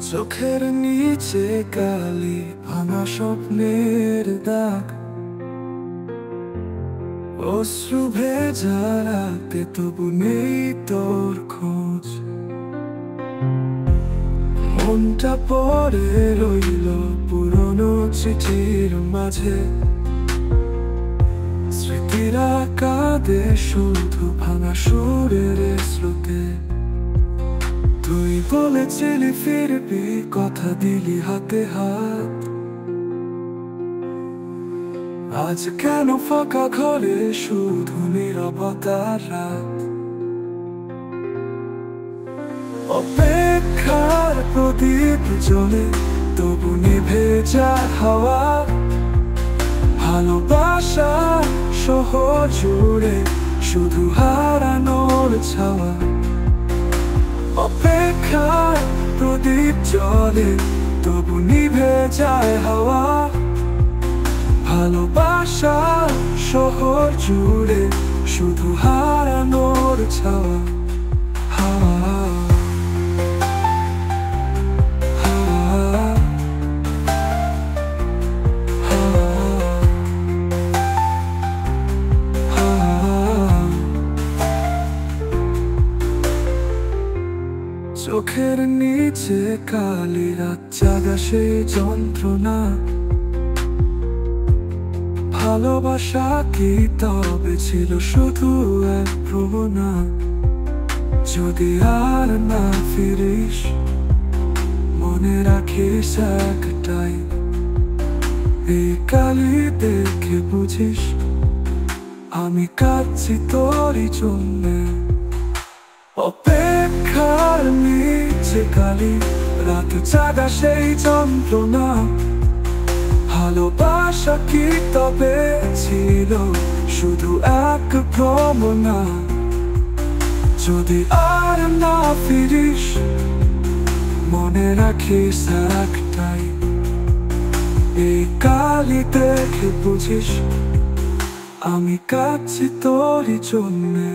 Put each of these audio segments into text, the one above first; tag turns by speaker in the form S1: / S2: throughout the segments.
S1: চোখের নিচে কালি ভাঙা স্বপ্নের দাগ, অশ্রু ভেজা রাতে তবু নেই তোর খোঁজ। মনটা পড়ে রইল পুরনো চিঠির মাঝে, স্মৃতিরা কাঁদে শুধু ভাঙা সুরের স্রোতে। তুই বলেছিলি ফিরবি, কথা দিলি হাতে হাত, আজ কেন ফাঁকা ঘরে শুধু নীরবতার রাত। অপেক্ষার প্রদীপ জ্বলে তবু নিভে যায় হাওয়া, ভালোবাসা শহর জুড়ে শুধু হারানোর ছাওয়া। অপেক্ষার প্রদীপ জ্বলে তবু নিভে যায় হাওয়া, ভালোবাসা শহর জুড়ে শুধু হারানোর ছাওয়া। চোখের নিচে কালি রাত জাগা সেই যন্ত্রণা, ভালোবাসা কি তবে ছিল শুধু এক প্রবণা? যদি আর না ফিরিস মনে রাখিস একটাই, এই কালি দেখে বুঝিস আমি কাঁদছি তোরই জন্যে। অপেক্ষার নিচে কালি রাত জাগা সেই যন্ত্রণা, ভালোবাসা কি তবে ছিল শুধু এক ভ্রমণা? যদি আর না ফিরিস মনে রাখিস একটাই, এই কালি দেখে বুঝিস আমি কাঁদছি তোরই জন্যে।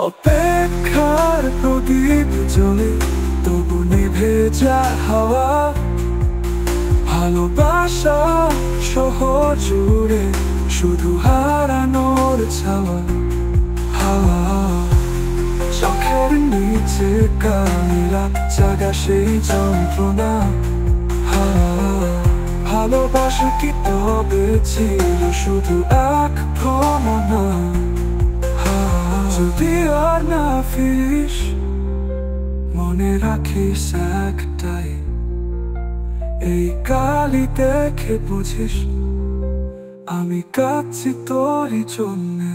S1: অপেক্ষার প্রদীপ জ্বলে তবু নিভে যায় হাওয়া, ভালোবাসা শহর জুড়ে শুধু হারানোর ছাওয়া। চোখের নিচে কালি রাত জাগা সেই যন্ত্রণা, ভালোবাসা কি তবে ছিল শুধু এক ভ্রমণা? যদি আর না ফিরিস মনে রাখিস একটাই, এই কালি দেখে বুঝিস আমি কাঁদছি তোরই জন্যে।